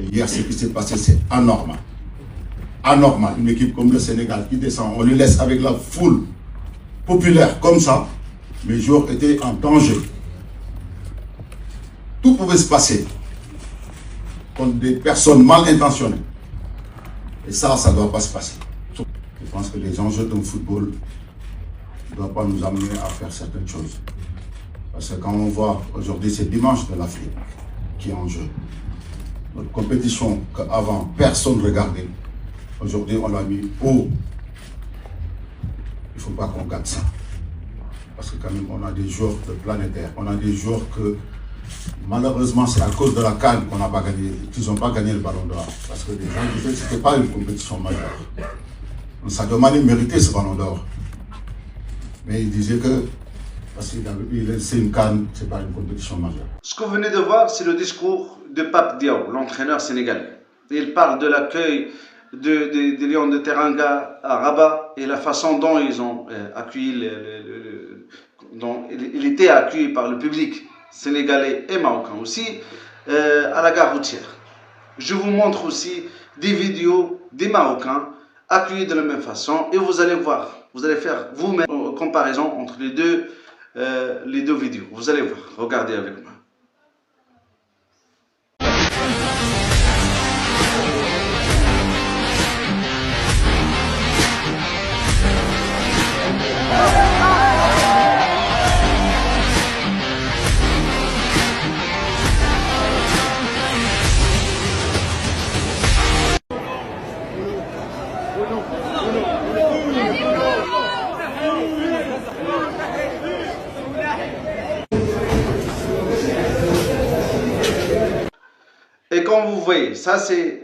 Et hier, ce qui s'est passé, c'est anormal. Anormal. Une équipe comme le Sénégal qui descend, on le laisse avec la foule populaire comme ça. Les joueurs étaient en danger. Tout pouvait se passer contre des personnes mal intentionnées. Et ça ne doit pas se passer. Je pense que les enjeux d'un football ne doivent pas nous amener à faire certaines choses. Parce que quand on voit aujourd'hui, c'est dimanche de l'Afrique qui est en jeu. Notre compétition qu'avant personne ne regardait, aujourd'hui on l'a mis haut. Il ne faut pas qu'on gâte ça. Parce que quand même on a des joueurs de planétaires, on a des joueurs que malheureusement c'est à cause de la CAN qu'on n'a pas gagné, qu'ils n'ont pas gagné le ballon d'or. Parce que les gens disaient que ce n'était pas une compétition majeure. Sadio Mané méritait ce ballon d'or. Mais il disait que parce qu'il c'est une CAN, ce n'est pas une compétition majeure. Ce que vous venez de voir, c'est le discours de Pape Diaw, l'entraîneur sénégalais. Il parle de l'accueil des Lions de Teranga à Rabat et la façon dont ils ont accueilli, dont il était accueilli par le public sénégalais et marocain aussi à la gare routière. Je vous montre aussi des vidéos des Marocains accueillis de la même façon et vous allez voir, vous allez faire vous-même une comparaison entre les deux vidéos. Vous allez voir, regardez avec moi. Et comme vous voyez, ça c'est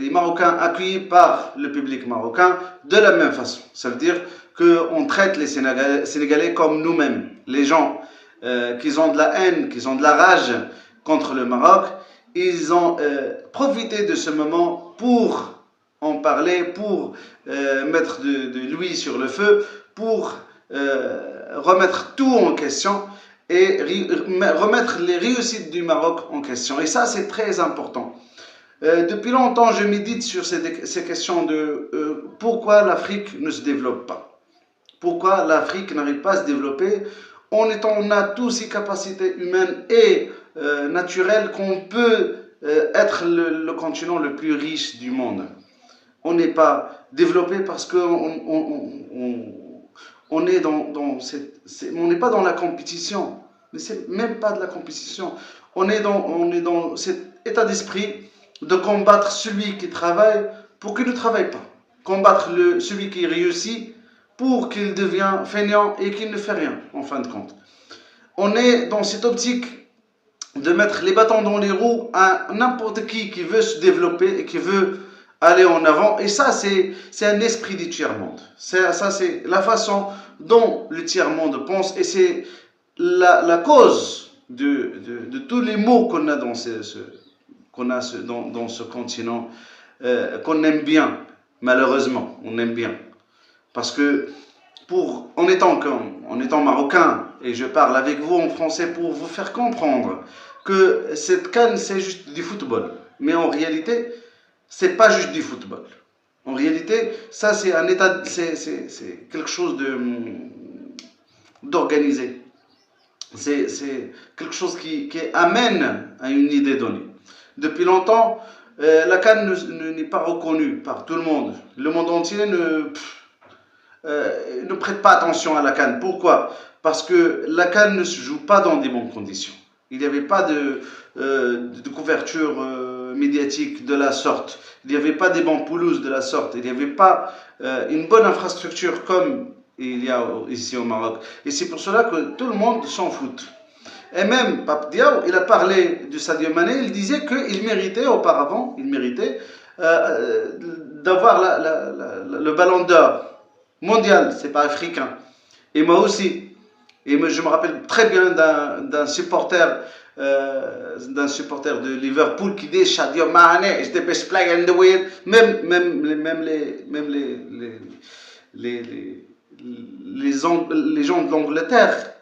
les Marocains accueillis par le public marocain de la même façon. Ça veut dire qu'on traite les Sénégalais comme nous-mêmes. Les gens qui ont de la haine, qui ont de la rage contre le Maroc, ils ont profité de ce moment pour en parler, pour mettre de l'huile sur le feu, pour remettre tout en question et remettre les réussites du Maroc en question. Et ça, c'est très important. Depuis longtemps, je médite sur ces questions de pourquoi l'Afrique ne se développe pas. Pourquoi l'Afrique n'arrive pas à se développer on a tous ces capacités humaines et naturelles qu'on peut être le continent le plus riche du monde. On n'est pas développé parce qu'on on est on n'est pas dans la compétition, mais c'est même pas de la compétition. On est dans cet état d'esprit de combattre celui qui travaille pour qu'il ne travaille pas, combattre celui qui réussit pour qu'il devienne fainéant et qu'il ne fait rien en fin de compte. On est dans cette optique de mettre les bâtons dans les roues à n'importe qui veut se développer et qui veut aller en avant. Et ça, c'est un esprit du tiers-monde. Ça, c'est la façon dont le tiers-monde pense. Et c'est la cause de tous les maux qu'on a dans ce continent, qu'on aime bien, malheureusement, on aime bien. Parce que, en étant marocain, et je parle avec vous en français pour vous faire comprendre que cette CAN, c'est juste du football. Mais en réalité, c'est pas juste du football. En réalité, ça c'est un état, c'est quelque chose d'organisé. C'est quelque chose qui amène à une idée donnée. Depuis longtemps, la CAN n'est pas reconnue par tout le monde. Le monde entier ne prête pas attention à la CAN. Pourquoi? Parce que la CAN ne se joue pas dans des bonnes conditions. Il n'y avait pas de couverture médiatique de la sorte. Il n'y avait pas des bancs pelouses de la sorte. Il n'y avait pas une bonne infrastructure comme il y a ici au Maroc. Et c'est pour cela que tout le monde s'en fout. Et même Pape Diaw, il a parlé de Sadio Mané, il disait qu'il méritait auparavant, d'avoir le ballon d'or mondial, c'est pas africain. Et moi aussi. Et je me rappelle très bien d'un supporter de Liverpool qui dit Sadio Mané is the best player in the world. Même les gens de l'Angleterre,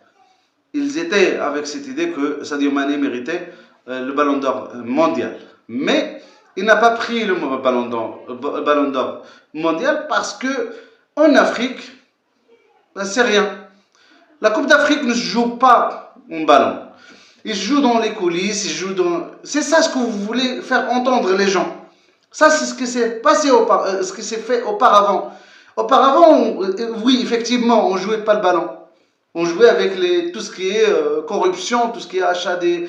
ils étaient avec cette idée que Sadio Mané méritait le ballon d'or mondial. Mais il n'a pas pris le ballon d'or mondial parce que en Afrique, ben, c'est rien. La Coupe d'Afrique ne se joue pas en ballon. Il se joue dans les coulisses, il joue dans... C'est ça ce que vous voulez faire entendre les gens. Ça, c'est ce qui s'est passé, ce qui s'est fait auparavant. Auparavant, oui, effectivement, on ne jouait pas le ballon. On jouait avec tout ce qui est corruption, tout ce qui est achat des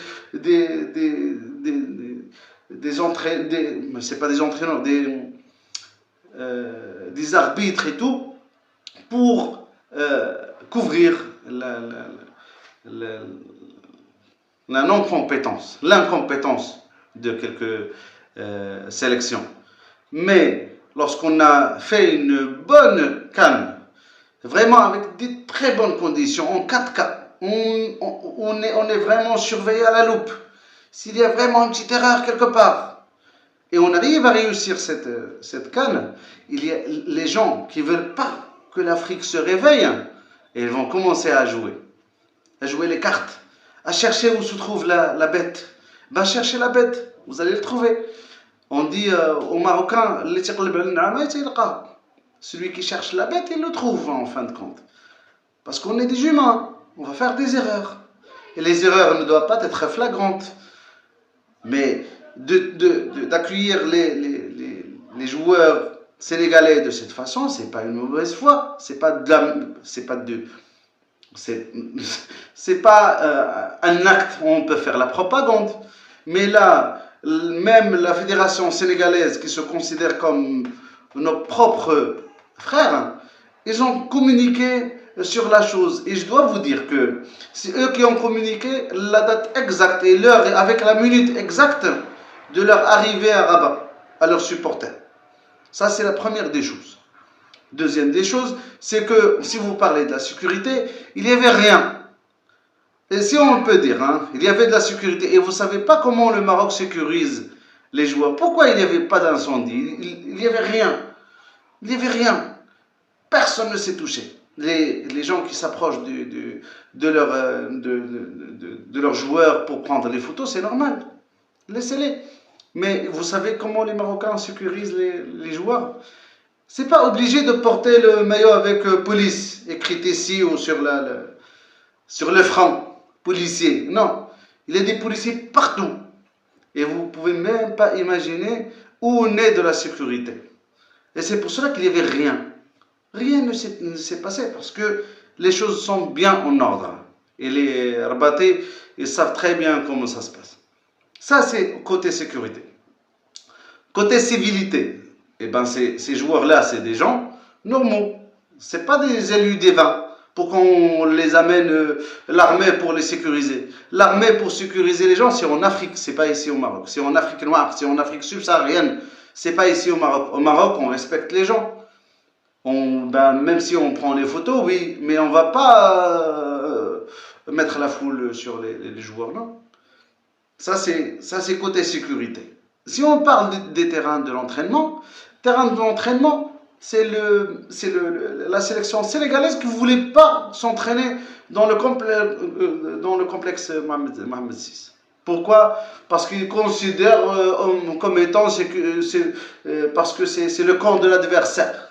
c'est pas des entraîneurs, des arbitres et tout, pour couvrir la non-compétence, l'incompétence de quelques sélections. Mais lorsqu'on a fait une bonne CAN, vraiment avec des très bonnes conditions, en 4K, on est vraiment surveillé à la loupe. S'il y a vraiment une petite erreur quelque part, et on arrive à réussir cette CAN, il y a les gens qui ne veulent pas que l'Afrique se réveille, et ils vont commencer à jouer les cartes, à chercher où se trouve la bête. Ben cherchez la bête, vous allez le trouver. On dit aux Marocains, celui qui cherche la bête, il le trouve en fin de compte. Parce qu'on est des humains, on va faire des erreurs. Et les erreurs ne doivent pas être flagrantes. Mais d'accueillir les joueurs sénégalais de cette façon, c'est pas une mauvaise foi. C'est pas un acte où on peut faire la propagande. Mais là, même la fédération sénégalaise qui se considère comme nos propres frères, ils ont communiqué sur la chose. Et je dois vous dire que c'est eux qui ont communiqué la date exacte et l'heure avec la minute exacte de leur arrivée à Rabat, à leurs supporters. Ça, c'est la première des choses. Deuxième des choses, c'est que si vous parlez de la sécurité, il n'y avait rien. Et si on peut dire, hein, il y avait de la sécurité. Et vous ne savez pas comment le Maroc sécurise les joueurs. Pourquoi il n'y avait pas d'incendie? Il n'y avait rien. Il n'y avait rien. Personne ne s'est touché. Les gens qui s'approchent de leurs joueurs pour prendre les photos, c'est normal. Laissez-les. Mais vous savez comment les Marocains sécurisent les joueurs? C'est pas obligé de porter le maillot avec police écrit ici ou sur le front. Policier. Non. Il y a des policiers partout. Et vous ne pouvez même pas imaginer où on est de la sécurité. Et c'est pour cela qu'il n'y avait rien. Rien ne s'est passé parce que les choses sont bien en ordre. Et les Rabatais, ils savent très bien comment ça se passe. Ça, c'est côté sécurité. Côté civilité, eh ben ces joueurs-là, c'est des gens normaux. Ce n'est pas des élus divins pour qu'on les amène l'armée pour les sécuriser. L'armée pour sécuriser les gens, c'est en Afrique, c'est pas ici au Maroc. C'est en Afrique noire, c'est en Afrique subsaharienne. C'est pas ici au Maroc. Au Maroc, on respecte les gens. Même si on prend les photos, oui, mais on ne va pas mettre la foule sur les joueurs, non. Ça, c'est côté sécurité. Si on parle des terrains de l'entraînement, c'est la sélection sénégalaise qui ne voulait pas s'entraîner dans le complexe Mohamed VI. Pourquoi? Parce qu'ils considèrent comme étant parce que c'est le camp de l'adversaire.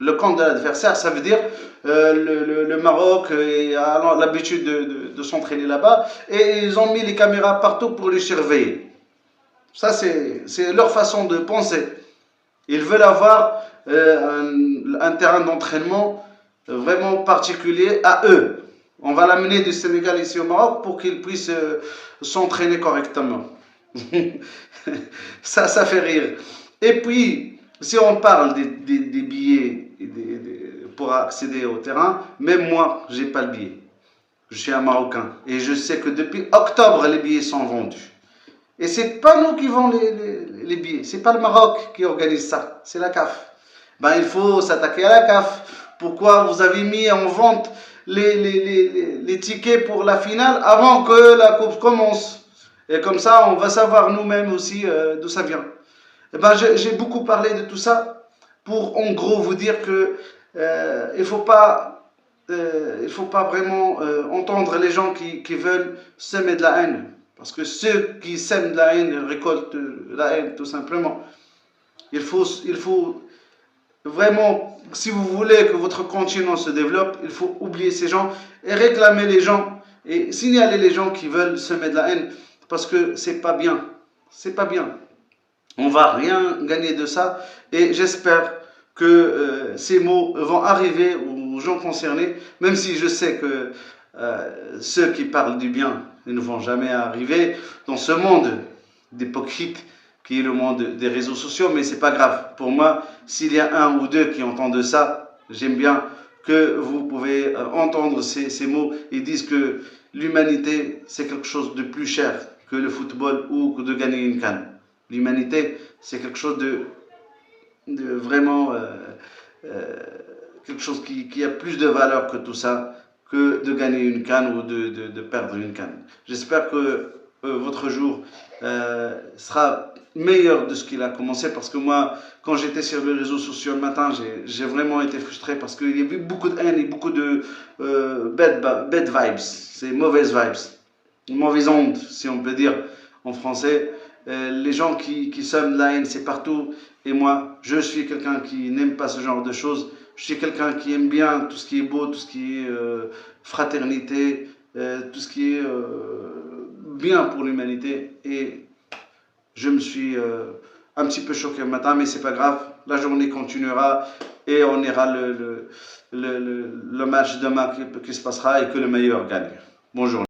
Le camp de l'adversaire, ça veut dire le Maroc a l'habitude de s'entraîner là-bas et ils ont mis les caméras partout pour les surveiller. Ça, c'est leur façon de penser. Ils veulent avoir un terrain d'entraînement vraiment particulier à eux. On va l'amener du Sénégal ici au Maroc pour qu'ils puissent s'entraîner correctement. ça fait rire. Et puis, si on parle des billets pour accéder au terrain, même moi, je n'ai pas le billet. Je suis un Marocain. Et je sais que depuis octobre, les billets sont vendus. Et ce n'est pas nous qui vendons les billets. Ce n'est pas le Maroc qui organise ça. C'est la CAF. Il faut s'attaquer à la CAF. Pourquoi vous avez mis en vente les tickets pour la finale avant que la coupe commence? Et comme ça, on va savoir nous-mêmes aussi d'où ça vient. J'ai beaucoup parlé de tout ça pour en gros vous dire que il faut pas vraiment entendre les gens qui veulent semer de la haine. Parce que ceux qui sèment la haine, ils récoltent la haine, tout simplement. Il faut vraiment, si vous voulez que votre continent se développe, il faut oublier ces gens et réclamer les gens et signaler les gens qui veulent semer de la haine, parce que c'est pas bien. C'est pas bien. On va rien gagner de ça, et j'espère que ces mots vont arriver aux gens concernés, même si je sais que ceux qui parlent du bien, ils ne vont jamais arriver dans ce monde d'hypocrites qui est le monde des réseaux sociaux, mais c'est pas grave. Pour moi, s'il y a un ou deux qui entendent ça, j'aime bien que vous pouvez entendre ces mots. Ils disent que l'humanité, c'est quelque chose de plus cher que le football ou que de gagner une CAN. L'humanité, c'est quelque chose de vraiment quelque chose qui a plus de valeur que tout ça, que de gagner une CAN ou de perdre une CAN. J'espère que votre jour sera meilleur de ce qu'il a commencé, parce que moi, quand j'étais sur les réseaux sociaux le matin, j'ai vraiment été frustré parce qu'il y avait beaucoup de haine et beaucoup de bad vibes, c'est mauvaises vibes, mauvaises ondes, si on peut dire en français. Les gens qui sèment la haine, c'est partout, et moi, je suis quelqu'un qui n'aime pas ce genre de choses. Je suis quelqu'un qui aime bien tout ce qui est beau, tout ce qui est fraternité, tout ce qui est bien pour l'humanité, et je me suis un petit peu choqué le matin, mais c'est pas grave, la journée continuera et on ira le match demain qui se passera, et que le meilleur gagne. Bonjour.